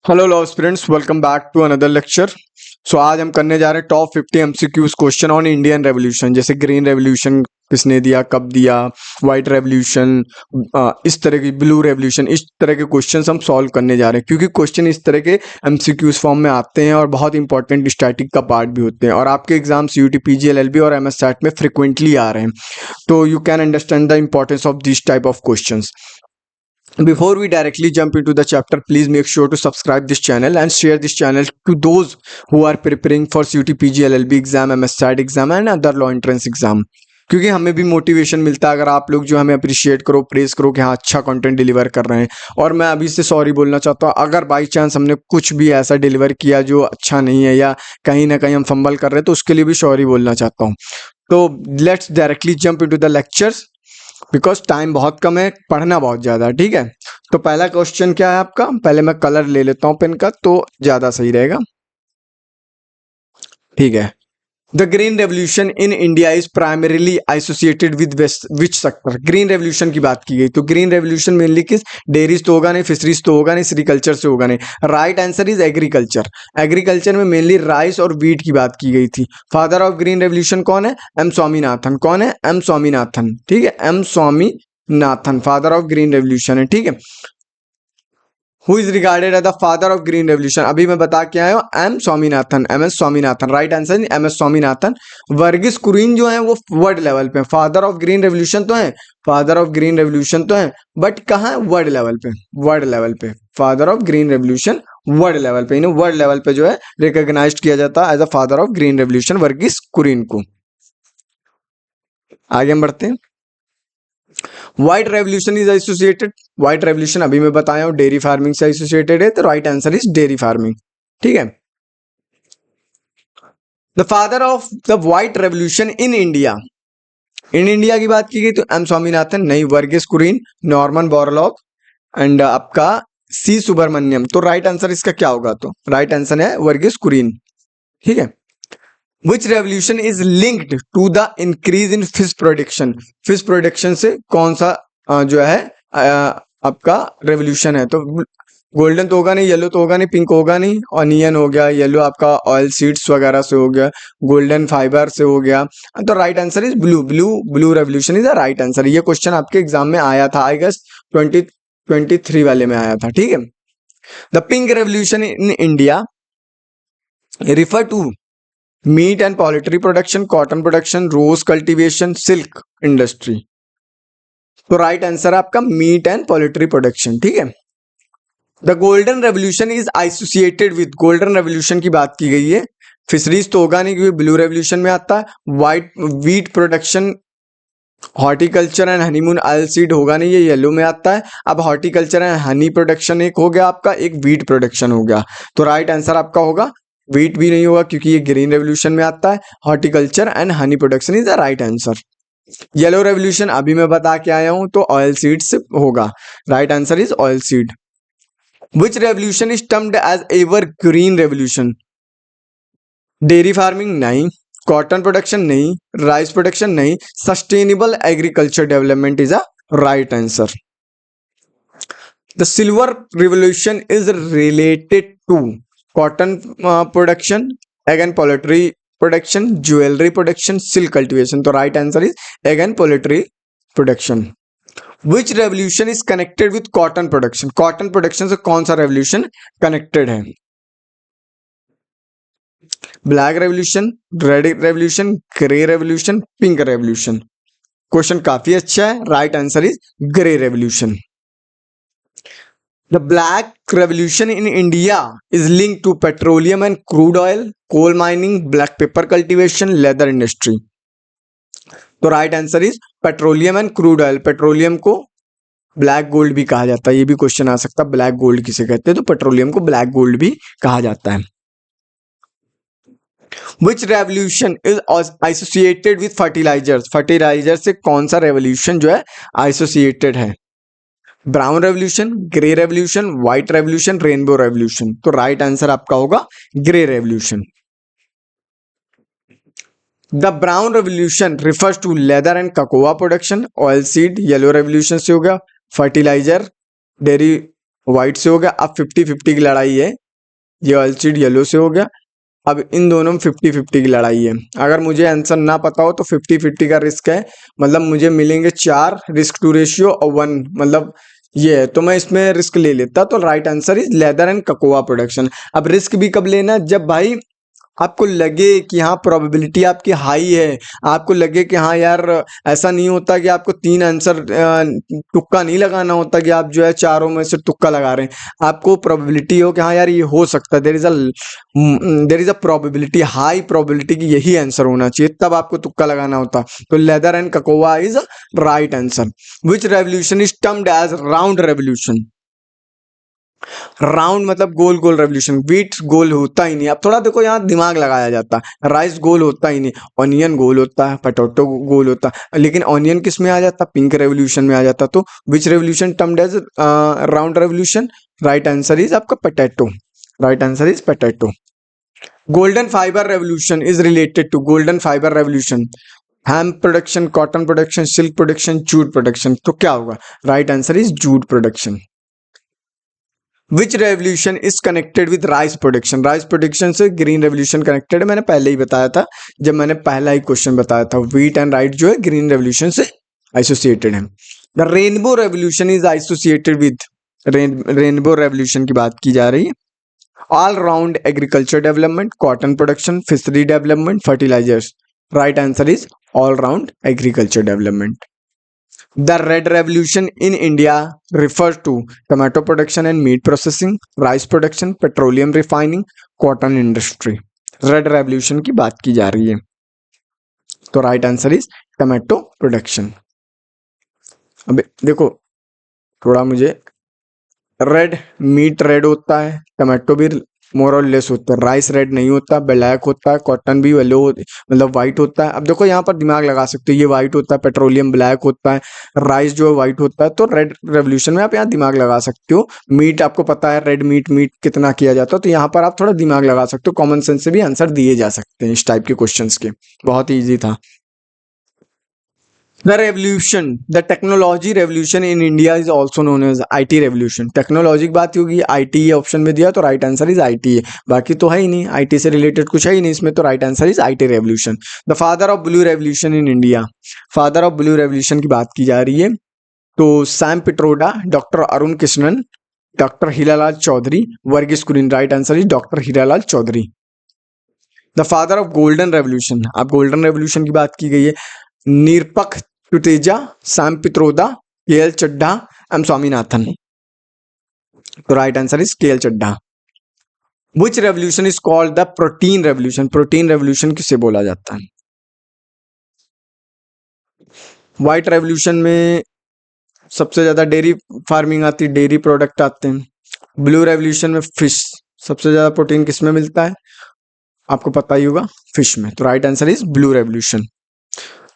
Hello law students, welcome back to another lecture. So आज हम करने जा रहे हैं top 50 MCQs question on Indian revolution. जैसे ग्रीन रेवोल्यूशन किसने दिया, कब दिया, वाइट रेवोल्यूशन, इस तरह की ब्लू रेवोल्यूशन, इस तरह के क्वेश्चंस हम सॉल्व करने जा रहे हैं क्योंकि क्वेश्चन इस तरह के एमसीक्यूज फॉर्म में आते हैं और बहुत इंपॉर्टेंट स्टैटिक का पार्ट भी होते हैं और आपके एग्जाम सीयूटी, पीजी, एलएलबी और एमएस सैट में फ्रिक्वेंटली आ रहे हैं। तो you can understand the importance of this type of questions. Before we directly jump into the chapter, please make sure to subscribe this channel and share this channel to those who are preparing for CUT, PG, LLB exam, MS SAT exam and other law entrance exam. क्योंकि हमें भी motivation मिलता है अगर आप लोग जो हमें अप्रिशिएट करो, प्रेस करो कि हाँ अच्छा कंटेंट डिलीवर कर रहे हैं। और मैं अभी से सॉरी बोलना चाहता हूँ अगर बाई चांस हमने कुछ भी ऐसा डिलीवर किया जो अच्छा नहीं है या कहीं ना कहीं हम फंबल कर रहे हैं तो उसके लिए भी सॉरी बोलना चाहता हूँ। तो let's directly jump into the lectures because time बहुत कम है, पढ़ना बहुत ज्यादा है। ठीक है, तो पहला क्वेश्चन क्या है आपका, पहले मैं कलर ले लेता हूं पेन का तो ज्यादा सही रहेगा। ठीक है, the green revolution in India is primarily associated with which sector. Green revolution की बात की गई तो ग्रीन रेवोल्यूशन मेनली किस, डेयरीज तो होगा नहीं, फिशरीज तो होगा नहीं, सेरिकल्चर से होगा नहीं। Right answer is agriculture. Agriculture में मेनली राइस और वीट की बात की गई थी। फादर ऑफ ग्रीन रेवोल्यूशन कौन है, एम स्वामीनाथन। कौन है, एम स्वामीनाथन। ठीक है, M Swaminathan father of green revolution है। ठीक है, who is regarded as the father of green revolution, अभी मैं बता के आया हूं, M Swaminathan, M S Swaminathan. Right answer M S Swaminathan. Verghese Kurien जो है वो वर्ल्ड लेवल पे फादर ऑफ ग्रीन रेवोल्यूशन तो है, फादर ऑफ ग्रीन रेवोल्यूशन तो है, बट कहाँ है, वर्ल्ड लेवल पे। वर्ल्ड लेवल पे father of green revolution world level पे, इन्हें वर्ल्ड लेवल पे जो है रिकॉग्नाइज्ड किया जाता है as a father of green revolution, Verghese Kurien को। आगे हम बढ़ते हैं। White revolution is associated, white revolution अभी मैं बताया हूं डेयरी फार्मिंग से एसोसिएटेड है, तो right answer is dairy farming. ठीक है, the father of the white revolution in India, in India की बात की गई तो एम स्वामीनाथन नहीं, Verghese Kurien, Norman Borlaug and आपका सी सुब्रमण्यम। तो राइट आंसर इसका क्या होगा, तो राइट आंसर है वर्गीस कुरियन। ठीक है, which revolution is linked to the increase in fish production, fish production से कौन सा जो है आपका रेवोल्यूशन है। तो गोल्डन तो होगा नहीं, येलो तो होगा नहीं, पिंक होगा नहीं, ऑनियन हो गया, येलो आपका ऑयल सीड्स वगैरह से हो गया, गोल्डन फाइबर से हो गया। तो right answer is blue, blue revolution is the right answer. ये क्वेश्चन आपके एग्जाम में आया था, आई गेस 2023 वाले में आया था। ठीक है, the pink revolution in India refer to meat and poultry production, cotton production, rose cultivation, silk industry. तो राइट आंसर है आपका मीट एंड पोल्ट्री प्रोडक्शन। ठीक है, the golden revolution is associated with, golden revolution की बात की गई है, फिशरीज तो होगा नहीं क्योंकि ब्लू रेवोल्यूशन में आता है। White wheat production, horticulture and honeymoon oil seed होगा नहीं, ये येलो में आता है। अब हॉर्टिकल्चर एंड हनी प्रोडक्शन एक हो गया आपका, एक वीट प्रोडक्शन हो गया। तो राइट आंसर आपका होगा वीट भी नहीं होगा क्योंकि ये ग्रीन रेवोल्यूशन में आता है। Horticulture and honey production is the right answer. Yellow revolution अभी मैं बता के आया हूं तो ऑयल सीड से होगा, right answer is oil seed. Which revolution is termed as evergreen revolution, dairy farming नहीं, कॉटन प्रोडक्शन नहीं, राइस प्रोडक्शन नहीं, sustainable agriculture development is a right answer. The silver revolution is related to cotton production, egg and poultry production, jewellery production, silk cultivation. तो right answer is egg and poultry production. Which revolution is connected with cotton production, cotton production से कौन सा revolution connected है। Black revolution, red revolution, grey revolution, pink revolution. Question काफी अच्छा है, right answer is grey revolution. The black revolution in India is linked to petroleum and crude oil, coal mining, black pepper cultivation, leather industry. तो right answer is petroleum and crude oil. Petroleum को black gold भी कहा जाता है, ये भी question आ सकता है, ब्लैक गोल्ड किसे कहते हैं, तो पेट्रोलियम को ब्लैक गोल्ड भी कहा जाता है। Which revolution is associated with fertilizers, fertilizer से कौन सा रेवोल्यूशन जो है एसोसिएटेड है। Brown revolution, grey revolution, white revolution, rainbow revolution. तो राइट आंसर आपका होगा grey revolution. The brown revolution refers to leather and cocoa production, oil seed, yellow revolution से हो गया, फर्टिलाइजर, डेयरी व्हाइट से हो गया। अब 50-50 की लड़ाई है, ये अल्चिड येलो से हो गया। अब इन दोनों में 50-50 की लड़ाई है। अगर मुझे आंसर ना पता हो तो 50-50 का रिस्क है, मतलब मुझे मिलेंगे 4, रिस्क टू रेशियो और 1, मतलब ये है, तो मैं इसमें रिस्क ले लेता। तो right answer is leather and cocoa production. अब रिस्क भी कब लेना, जब भाई आपको लगे कि हाँ प्रोबेबिलिटी आपकी हाई है, आपको लगे कि हाँ यार, ऐसा नहीं होता कि आपको 3 आंसर तुक्का नहीं लगाना होता कि आप जो है चारों में से तुक्का लगा रहे हैं। आपको प्रोबेबिलिटी हो कि हाँ यार ये हो सकता है, there is a probability, high probability की यही आंसर होना चाहिए, तब आपको तुक्का लगाना होता। तो leather and cocoa is right answer. Which revolution is termed as round revolution. Round मतलब गोल गोल रेवोल्यूशन। व्हीट गोल होता ही नहीं। अब थोड़ा देखो यहाँ दिमाग लगाया जाता है। राइस गोल होता ही नहीं, ऑनियन गोल होता है, पोटैटो गोल होता है, लेकिन ऑनियन किस में आ जाता, पिंक रेवोल्यूशन में आ जाता। तो which revolution termed as round revolution, right answer is आपका potato. Right answer is potato. Golden fibre revolution is related to golden fibre revolution, hemp production, cotton production, silk production, jute production. तो क्या होगा, right answer is jute production. Which revolution is connected with rice production, rice production से green revolution connected है। मैंने पहले ही बताया था जब मैंने पहला ही क्वेश्चन बताया था, व्हीट एंड राइट जो है ग्रीन रेवोल्यूशन से एसोसिएटेड है। The rainbow revolution is associated with, rainbow revolution की बात की जा रही है, all round agriculture development, cotton production, fishery development, fertilizers. Right answer is all round agriculture development. The Red Revolution in India refers to tomato production and meat processing, rice production, petroleum refining, cotton industry. Red Revolution की बात की जा रही है, तो right answer is tomato production. अब देखो थोड़ा मुझे, रेड मीट रेड होता है, टमाटो भी मोर और लेस होता है, राइस रेड नहीं होता, ब्लैक होता है, कॉटन भी येलो मतलब वाइट होता है। अब देखो यहाँ पर दिमाग लगा सकते हो, ये वाइट होता है, पेट्रोलियम ब्लैक होता है, राइस जो है वाइट होता है। तो रेड रेवोल्यूशन में आप यहाँ दिमाग लगा सकते हो। मीट आपको पता है, रेड मीट कितना किया जाता है, तो यहाँ पर आप थोड़ा दिमाग लगा सकते हो। कॉमन सेंस से भी आंसर दिए जा सकते हैं इस टाइप के क्वेश्चन के, बहुत ईजी था। The revolution, the technology revolution in India is also known as IT revolution. Technology की बात होगी, IT ऑप्शन में दिया, तो राइट आंसर इज IT है। बाकी तो है ही नहीं, IT से रिलेटेड कुछ है ही नहीं इसमें, तो right answer is IT revolution. The father of blue revolution in India, father of blue revolution की बात की जा रही है, तो Sam Pitroda, doctor Arun Krishnan, doctor Hiralal Chaudhary, Varghese Kurian. Right answer is doctor Hiralal Chaudhary. The father of golden revolution, अब गोल्डन रेवोल्यूशन की बात की गई है, Nirpaksh Tuteja, Sam Pitroda, KL Chadha, M Swaminathan. तो right answer is KL Chadha. Which revolution is called the protein revolution, protein revolution किसे बोला जाता है। व्हाइट रेवोल्यूशन में सबसे ज्यादा डेयरी फार्मिंग आती है, डेयरी प्रोडक्ट आते हैं। ब्लू रेवोल्यूशन में फिश, सबसे ज्यादा प्रोटीन किसमें मिलता है, आपको पता ही होगा, फिश में। तो right answer is blue revolution.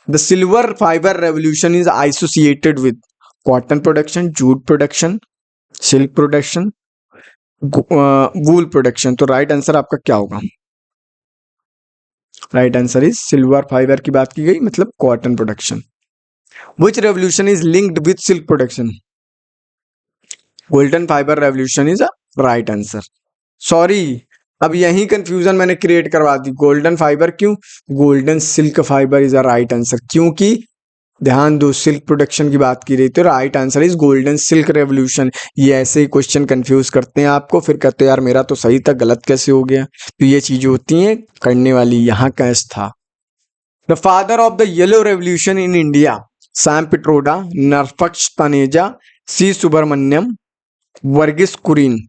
The silver fiber revolution is associated with cotton production, jute production, silk production, wool production। तो राइट आंसर आपका क्या होगा, right answer is silver fibre की बात की गई, मतलब cotton production. Which revolution is linked with silk production, golden fibre revolution is a right answer. Sorry, अब यही कंफ्यूजन मैंने क्रिएट करवा दी, गोल्डन फाइबर क्यों, golden silk fibre is a right answer, क्योंकि ध्यान दो सिल्क प्रोडक्शन की बात की रही थी। Right answer is golden silk revolution. ये ऐसे ही क्वेश्चन कंफ्यूज करते हैं आपको, फिर कहते हैं यार मेरा तो सही था, गलत कैसे हो गया। तो ये चीजें होती हैं करने वाली, यहाँ कैश था। The father of the yellow revolution in India, Sam Pitroda, Narpaksh Taneja, C Subramaniam, Verghese Kurien.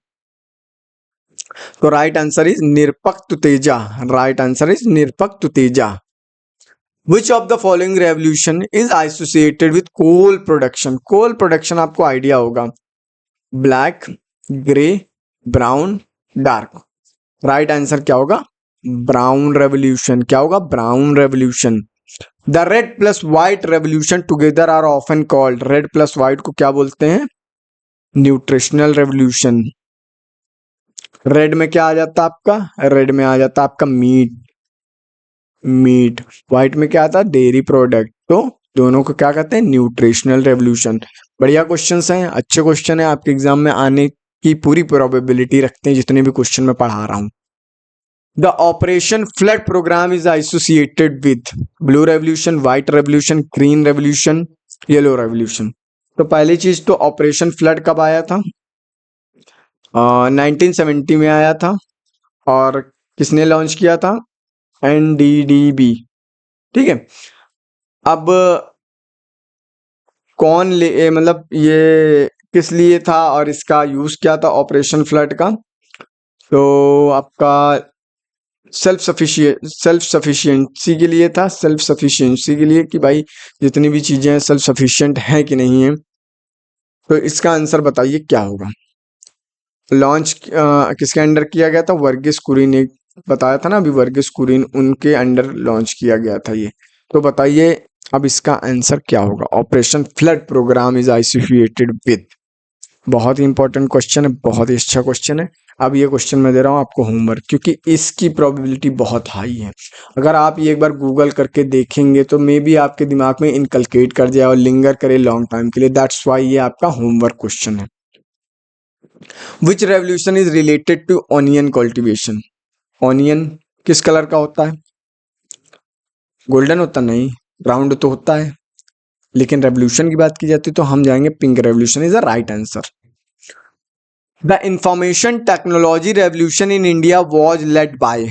तो right answer is Nirpaksh Tuteja, right answer is Nirpaksh Tuteja. Which of the following revolution is associated with coal production? Coal production आपको आइडिया होगा, black, grey, brown, dark. Right answer क्या होगा, brown revolution. क्या होगा, brown revolution. The red plus white revolution together are often called, red plus white को क्या बोलते हैं, न्यूट्रिशनल रेवोल्यूशन। रेड में क्या आ जाता आपका, रेड में आ जाता आपका मीट, मीट। व्हाइट में क्या आता, डेयरी प्रोडक्ट। तो दोनों को क्या कहते हैं, न्यूट्रिशनल रेवोल्यूशन। बढ़िया क्वेश्चंस हैं, अच्छे क्वेश्चन है, आपके एग्जाम में आने की पूरी प्रोबेबिलिटी रखते हैं जितने भी क्वेश्चन मैं पढ़ा रहा हूं। The operation flood programme is associated with blue revolution, white revolution, green revolution, yellow revolution. तो पहली चीज तो ऑपरेशन फ्लड कब आया था? 1970 में आया था। और किसने लॉन्च किया था? एनडीडीबी। ठीक है। अब कौन मतलब ये किस लिए था और इसका यूज क्या था ऑपरेशन फ्लड का? तो आपका सेल्फ सफिशिएंसी के लिए था। सेल्फ सफिशिएंसी के लिए कि भाई जितनी भी चीजें हैं सेल्फ सफिशिएंट हैं कि नहीं है। तो इसका आंसर बताइए क्या होगा। लॉन्च किसके अंडर किया गया था? वर्गीस कुरियन। एक बताया था ना अभी, वर्गीस कुरियन, उनके अंडर लॉन्च किया गया था ये। तो बताइए अब इसका आंसर क्या होगा। Operation flood programme is associated with. बहुत ही इंपॉर्टेंट क्वेश्चन है, बहुत ही अच्छा क्वेश्चन है। अब ये क्वेश्चन मैं दे रहा हूँ आपको होमवर्क, क्योंकि इसकी प्रोबेबिलिटी बहुत हाई है। अगर आप ये एक बार गूगल करके देखेंगे तो मे बी आपके दिमाग में इनकलकेट कर जाए और लिंगर करे लॉन्ग टाइम के लिए। दैट्स वाई ये आपका होमवर्क क्वेश्चन है। Which revolution is related to onion cultivation? Onion किस कलर का होता है? गोल्डन होता नहीं, राउंड तो होता है। लेकिन रेवोल्यूशन की बात की जाती है तो हम जाएंगे pink revolution is the right answer. The information technology revolution in India was led by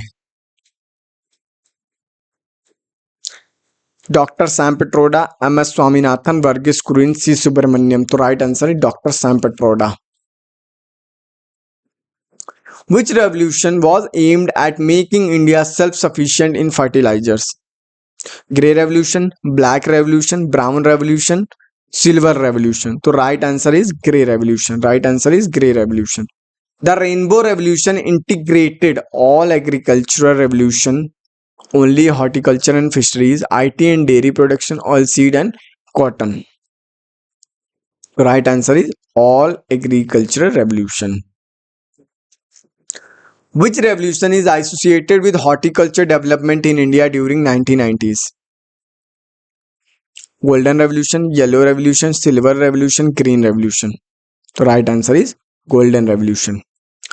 doctor Sam Pitroda, M S Swaminathan, Verghese Kurien, C Subramaniam. तो right answer is doctor Sam Pitroda. Which revolution was aimed at making India self-sufficient in fertilizers? Grey revolution, black revolution, brown revolution, silver revolution. तो right answer is grey revolution. Right answer is grey revolution. The rainbow revolution integrated all agricultural revolution, only horticulture and fisheries, IT and dairy production, oilseed and cotton. Right answer is all agricultural revolution. Which revolution is associated with horticulture development in India during 1990s? Golden revolution, yellow revolution, silver revolution, green revolution. तो right answer is golden revolution.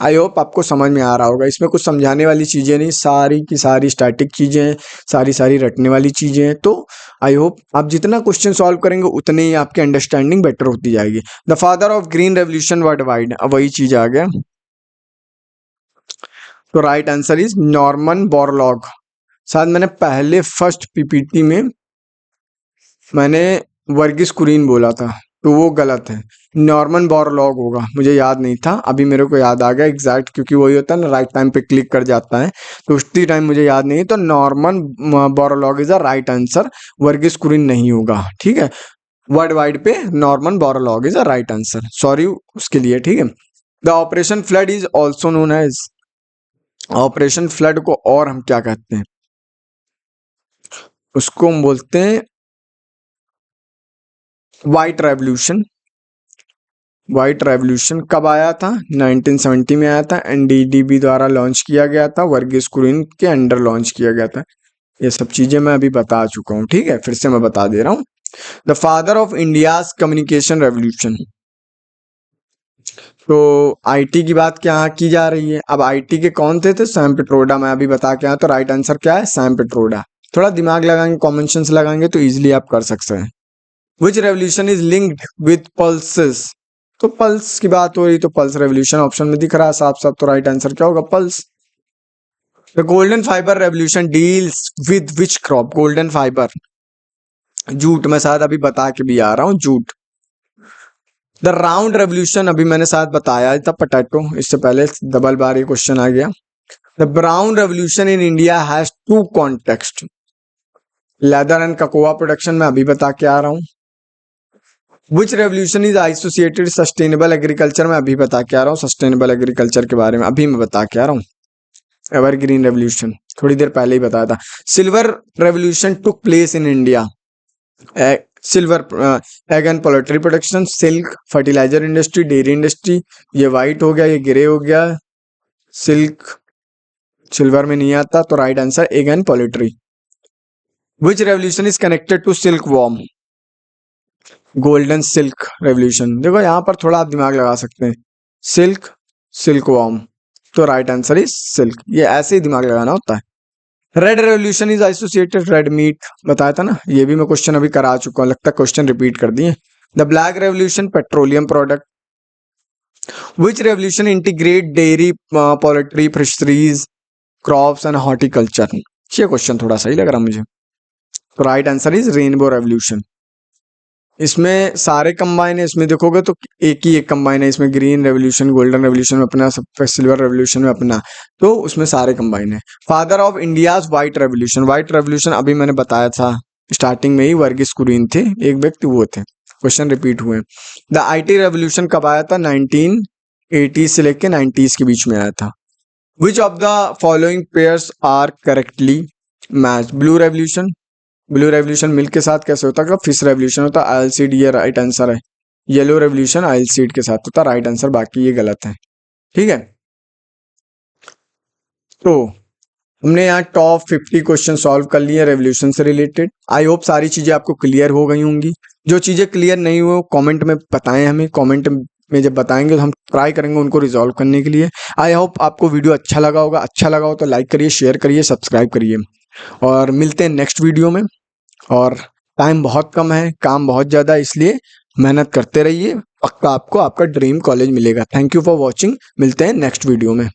I hope आपको समझ में आ रहा होगा। इसमें कुछ समझाने वाली चीजें नहीं, सारी की सारी स्टैटिक चीजें हैं, सारी सारी रटने वाली चीजें हैं। तो आई होप आप जितना क्वेश्चन सॉल्व करेंगे उतने ही आपकी अंडरस्टैंडिंग बेटर होती जाएगी। The father of green revolution world wide, अब वही चीज आ गया। तो right answer is Norman Borlaug. शायद मैंने पहले फर्स्ट पीपीटी में मैंने वर्गीस कुरियन बोला था, तो वो गलत है। नॉर्मन बोरलॉग होगा, मुझे याद नहीं था, अभी मेरे को याद आ गया एग्जैक्ट, क्योंकि वही होता है ना राइट टाइम पे क्लिक कर जाता है, तो उसी टाइम मुझे याद नहीं। तो Norman Borlaug is the right answer, Verghese Kurien नहीं होगा। ठीक है, वर्ल्ड वाइड पे Norman Borlaug is the right answer, sorry उसके लिए। ठीक है। The operation flood is also known as, operation flood को और हम क्या कहते हैं? उसको हम बोलते हैं व्हाइट रेवोल्यूशन। व्हाइट रेवोल्यूशन कब आया था? 1970 में आया था, एनडीडीबी द्वारा लॉन्च किया गया था, वर्गीस कुरियन के अंडर लॉन्च किया गया था। ये सब चीजें मैं अभी बता चुका हूँ। ठीक है, फिर से मैं बता दे रहा हूँ। The father of India's communication revolution, तो आईटी की बात क्या की जा रही है। अब आईटी के कौन थे? सैम पेट्रोडा। मैं अभी बता के आया, तो राइट आंसर क्या है? सैम पेट्रोडा। थोड़ा दिमाग लगाएंगे, कॉमन सेंस लगाएंगे तो इजिली आप कर सकते हैं। Which revolution is linked with pulses, तो पल्स की बात हो रही, तो पल्स रेवोल्यूशन ऑप्शन में दिख रहा है साफ साफ। तो राइट आंसर क्या होगा? Pulse. The golden fibre revolution deals with which crop? Golden fibre, jute. मैं शायद अभी बता के भी आ रहा हूँ, जूट। द राउंड रेवोल्यूशन अभी मैंने शायद बताया था, पोटैटो। इससे पहले डबल बार ये क्वेश्चन आ गया। The brown revolution in India has to context, leather and cocoa production. मैं अभी बता के आ रहा हूँ। Which revolution is associated sustainable agriculture? मैं अभी बता के आ रहा हूँ सस्टेनेबल एग्रीकल्चर के बारे में, अभी मैं बता के आ रहा हूँ। एवरग्रीन रेवोल्यूशन थोड़ी देर पहले ही बताया था। Silver revolution took place in India, silver egg and poultry production, silk, fertilizer industry, dairy industry. ये वाइट हो गया, ये ग्रे हो गया। सिल्क सिल्वर में नहीं आता, तो right answer egg and poultry. Which revolution is connected to silk worm? Golden silk revolution. देखो यहाँ पर थोड़ा आप दिमाग लगा सकते हैं। Silk, silk worm. तो राइट आंसर इज सिल्क। ये ऐसे ही दिमाग लगाना होता है। Red revolution is associated red meat, बताया था ना, ये भी मैं क्वेश्चन अभी करा चुका हूँ, लगता है क्वेश्चन रिपीट कर दिए। The black revolution petroleum product. Which revolution integrate dairy, poultry, fisheries, crops and horticulture. ये क्वेश्चन थोड़ा सही लग रहा मुझे। तो right answer is rainbow revolution. इसमें सारे कंबाइन है, इसमें देखोगे तो एक ही एक कंबाइन है, इसमें ग्रीन रेवोल्यूशन, गोल्डन रेवोल्यूशन में अपना, सिल्वर रेवोल्यूशन में अपना, तो उसमें सारे कंबाइन है। Father of India's white revolution. White revolution अभी मैंने बताया था स्टार्टिंग में ही, वर्गीस कुरियन थे, एक व्यक्ति वो थे, क्वेश्चन रिपीट हुए। द आईटी रेवोल्यूशन कब आया था? 1980 से लेके 90s के बीच में आया था। Which of the following pairs are correctly match? Blue revolution, blue revolution milk के साथ कैसे होता है? फिश रेवोल्यूशन होता है, आयल सीड, ये राइट आंसर है। येलो रेवोल्यूशन आयल सीड के साथ होता है, राइट आंसर, बाकी ये गलत है। ठीक है, तो हमने यहाँ टॉप 50 क्वेश्चन सॉल्व कर लिए रेवोल्यूशन से रिलेटेड। आई होप सारी चीजें आपको क्लियर हो गई होंगी। जो चीजें क्लियर नहीं हुई कमेंट में बताएं हमें, कमेंट में जब बताएंगे तो हम ट्राई करेंगे उनको रिजॉल्व करने के लिए। आई होप आपको वीडियो अच्छा लगा होगा। अच्छा लगा हो तो लाइक करिए, शेयर करिए, सब्सक्राइब करिए, और मिलते हैं नेक्स्ट वीडियो में। और टाइम बहुत कम है, काम बहुत ज़्यादा, इसलिए मेहनत करते रहिए, पक्का आपको आपका ड्रीम कॉलेज मिलेगा। थैंक यू फॉर वॉचिंग, मिलते हैं नेक्स्ट वीडियो में।